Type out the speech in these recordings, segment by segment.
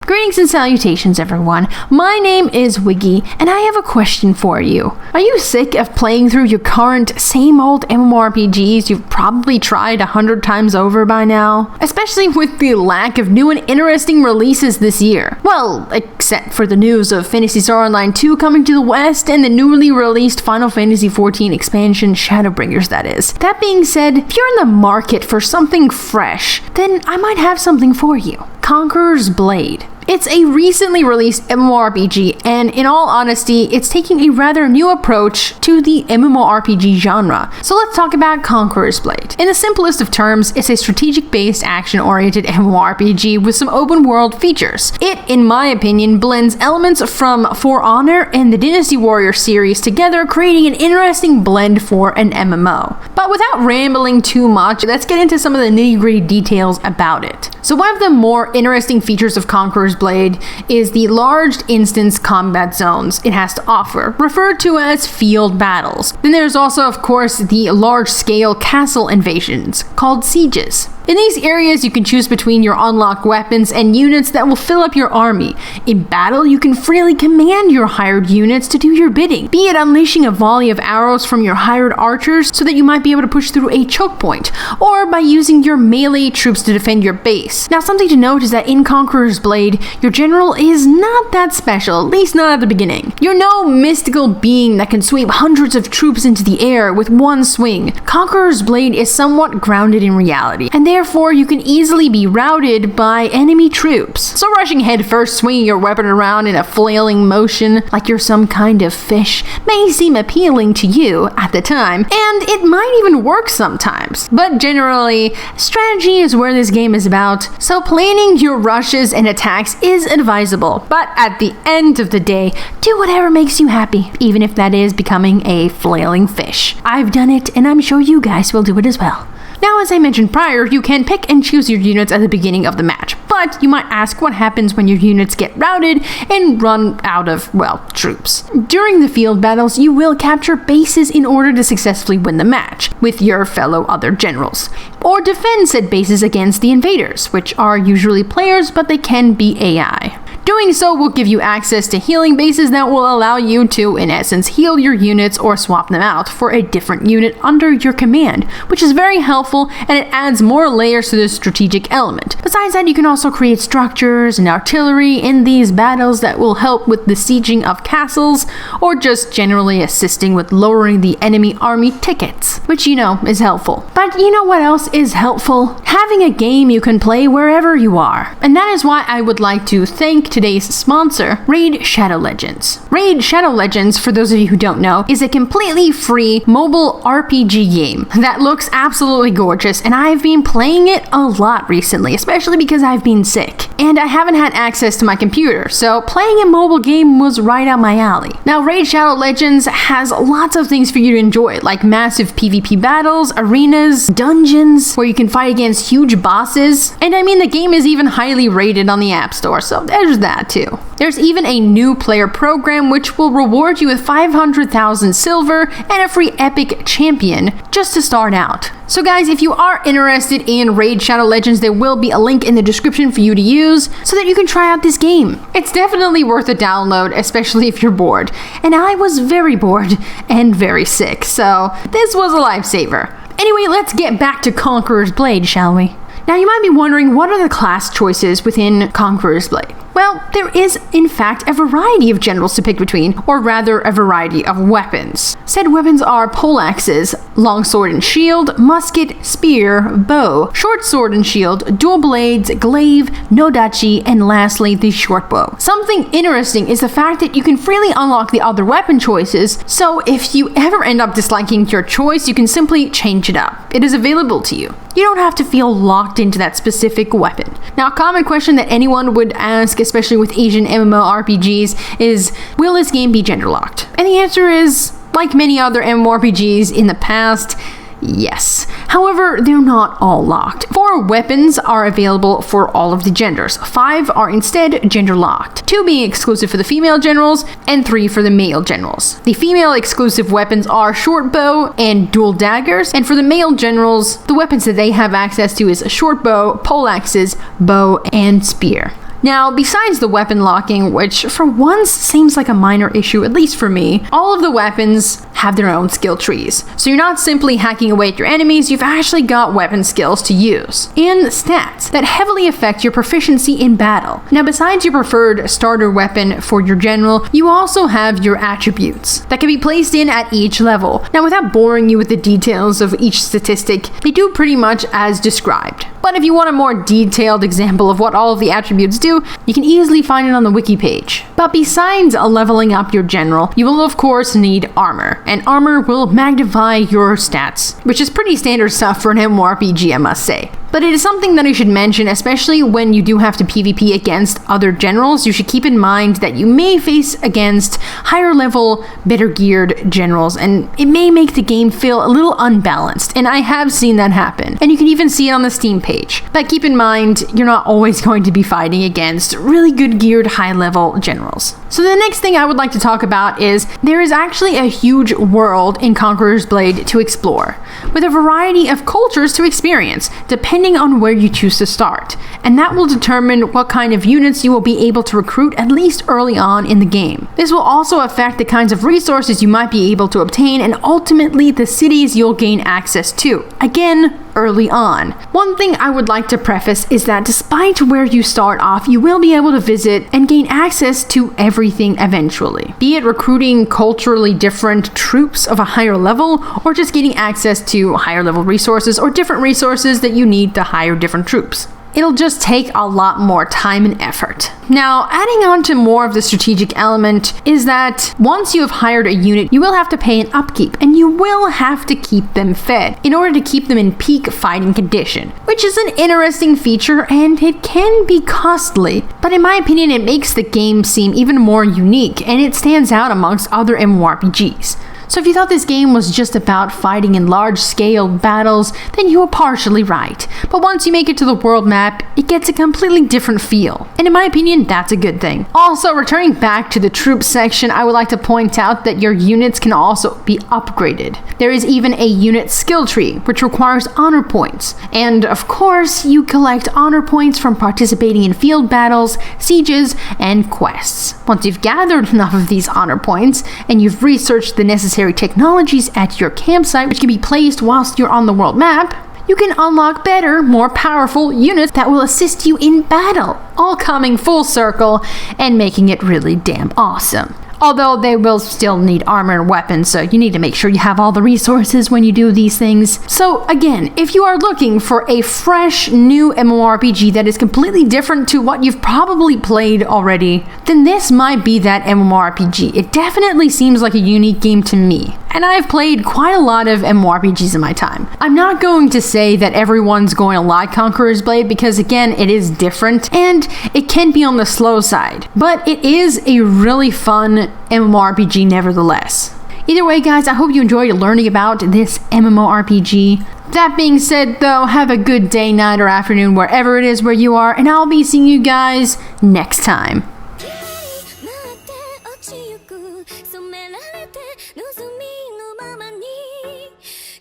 Greetings and salutations, everyone. My name is Wiggy, and I have a question for you. Are you sick of playing through your current same old MMORPGs you've probably tried 100 times over by now? Especially with the lack of new and interesting releases this year. Well, except for the news of Phantasy Star Online 2 coming to the West and the newly released Final Fantasy XIV expansion Shadowbringers, that is. That being said, if you're in the market for something fresh, then I might have something for you. Conqueror's Blade. It's a recently released MMORPG, and in all honesty, it's taking a rather new approach to the MMORPG genre. So let's talk about Conqueror's Blade. In the simplest of terms, it's a strategic-based, action-oriented MMORPG with some open-world features. It, in my opinion, blends elements from For Honor and the Dynasty Warrior series together, creating an interesting blend for an MMO. But without rambling too much, let's get into some of the nitty-gritty details about it. So one of the more interesting features of Conqueror's Blade is the large instance combat zones it has to offer, referred to as field battles. Then there's also, of course, the large-scale castle invasions, called sieges. In these areas, you can choose between your unlocked weapons and units that will fill up your army. In battle, you can freely command your hired units to do your bidding, be it unleashing a volley of arrows from your hired archers so that you might be able to push through a choke point, or by using your melee troops to defend your base. Now, something to note is that in Conqueror's Blade, your general is not that special, at least not at the beginning. You're no mystical being that can sweep hundreds of troops into the air with one swing. Conqueror's Blade is somewhat grounded in reality, and therefore you can easily be routed by enemy troops. So rushing headfirst, swinging your weapon around in a flailing motion like you're some kind of fish may seem appealing to you at the time, and it might even work sometimes. But generally, strategy is where this game is about, so planning your rushes and attacks is advisable. But at the end of the day, do whatever makes you happy, even if that is becoming a flailing fish. I've done it, and I'm sure you guys will do it as well. Now, as I mentioned prior, you can pick and choose your units at the beginning of the match, but you might ask what happens when your units get routed and run out of, well, troops. During the field battles, you will capture bases in order to successfully win the match with your fellow other generals, or defend said bases against the invaders, which are usually players, but they can be AI. Doing so will give you access to healing bases that will allow you to, in essence, heal your units or swap them out for a different unit under your command, which is very helpful and it adds more layers to the strategic element. Besides that, you can also create structures and artillery in these battles that will help with the sieging of castles, or just generally assisting with lowering the enemy army tickets, which you know is helpful. But you know what else is helpful? Having a game you can play wherever you are. And that is why I would like to thank today's sponsor, Raid Shadow Legends. Raid Shadow Legends, for those of you who don't know, is a completely free mobile RPG game that looks absolutely gorgeous, and I've been playing it a lot recently, especially because I've been sick. And I haven't had access to my computer, so playing a mobile game was right up my alley. Now, Raid Shadow Legends has lots of things for you to enjoy, like massive PvP battles, arenas, dungeons, where you can fight against huge bosses, and I mean the game is even highly rated on the App Store, so there's that too. There's even a new player program which will reward you with 500,000 silver and a free epic champion just to start out. So guys, if you are interested in Raid Shadow Legends, there will be a link in the description for you to use so that you can try out this game. It's definitely worth a download, especially if you're bored. And I was very bored and very sick, so this was a lifesaver. Anyway, let's get back to Conqueror's Blade, shall we? Now you might be wondering, what are the class choices within Conqueror's Blade? Well, there is, in fact, a variety of generals to pick between, or rather, a variety of weapons. Said weapons are poleaxes, longsword and shield, musket, spear, bow, short sword and shield, dual blades, glaive, nodachi, and lastly, the short bow. Something interesting is the fact that you can freely unlock the other weapon choices, so if you ever end up disliking your choice, you can simply change it up. It is available to you. You don't have to feel locked into that specific weapon. Now, a common question that anyone would ask, especially with Asian MMORPGs, is, will this game be gender locked? And the answer is, like many other MMORPGs in the past, yes. However, they're not all locked. 4 weapons are available for all of the genders. 5 are instead gender locked, 2 being exclusive for the female generals and 3 for the male generals. The female exclusive weapons are short bow and dual daggers, and for the male generals, the weapons that they have access to is a short bow, poleaxes, bow, and spear. Now, besides the weapon locking, which for once seems like a minor issue, at least for me, all of the weapons have their own skill trees. So you're not simply hacking away at your enemies, you've actually got weapon skills to use, and stats that heavily affect your proficiency in battle. Now, besides your preferred starter weapon for your general, you also have your attributes that can be placed in at each level. Now, without boring you with the details of each statistic, they do pretty much as described. But if you want a more detailed example of what all of the attributes do, you can easily find it on the wiki page. But besides leveling up your general, you will of course need armor, and armor will magnify your stats, which is pretty standard stuff for an MMORPG, I must say. But it is something that I should mention, especially when you do have to PvP against other generals. You should keep in mind that you may face against higher level, better geared generals, and it may make the game feel a little unbalanced, and I have seen that happen. And you can even see it on the Steam page. But keep in mind, you're not always going to be fighting against really good geared high level generals. So the next thing I would like to talk about is there is actually a huge world in Conqueror's Blade to explore, with a variety of cultures to experience, depending on where you choose to start, and that will determine what kind of units you will be able to recruit at least early on in the game. This will also affect the kinds of resources you might be able to obtain and ultimately the cities you'll gain access to, again, early on. One thing I would like to preface is that despite where you start off, you will be able to visit and gain access to everything eventually, be it recruiting culturally different troops of a higher level, or just getting access to higher level resources or different resources that you need to hire different troops. It'll just take a lot more time and effort. Now, adding on to more of the strategic element is that once you have hired a unit, you will have to pay an upkeep, and you will have to keep them fed in order to keep them in peak fighting condition, which is an interesting feature and it can be costly. But in my opinion, it makes the game seem even more unique and it stands out amongst other MMORPGs. So if you thought this game was just about fighting in large-scale battles, then you were partially right. But once you make it to the world map, it gets a completely different feel. And in my opinion, that's a good thing. Also, returning back to the troops section, I would like to point out that your units can also be upgraded. There is even a unit skill tree, which requires honor points. And of course, you collect honor points from participating in field battles, sieges, and quests. Once you've gathered enough of these honor points, and you've researched the necessary technologies at your campsite, which can be placed whilst you're on the world map, you can unlock better, more powerful units that will assist you in battle, all coming full circle and making it really damn awesome. Although they will still need armor and weapons, so you need to make sure you have all the resources when you do these things. So again, if you are looking for a fresh, new MMORPG that is completely different to what you've probably played already, then this might be that MMORPG. It definitely seems like a unique game to me, and I've played quite a lot of MMORPGs in my time. I'm not going to say that everyone's going to like Conqueror's Blade because again, it is different and it can be on the slow side, but it is a really fun MMORPG nevertheless. Either way, guys, I hope you enjoyed learning about this MMORPG. That being said, though, have a good day, night, or afternoon wherever it is where you are, and I'll be seeing you guys next time.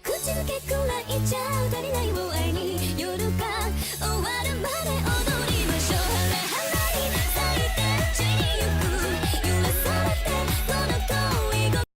口づけくらいじゃ誰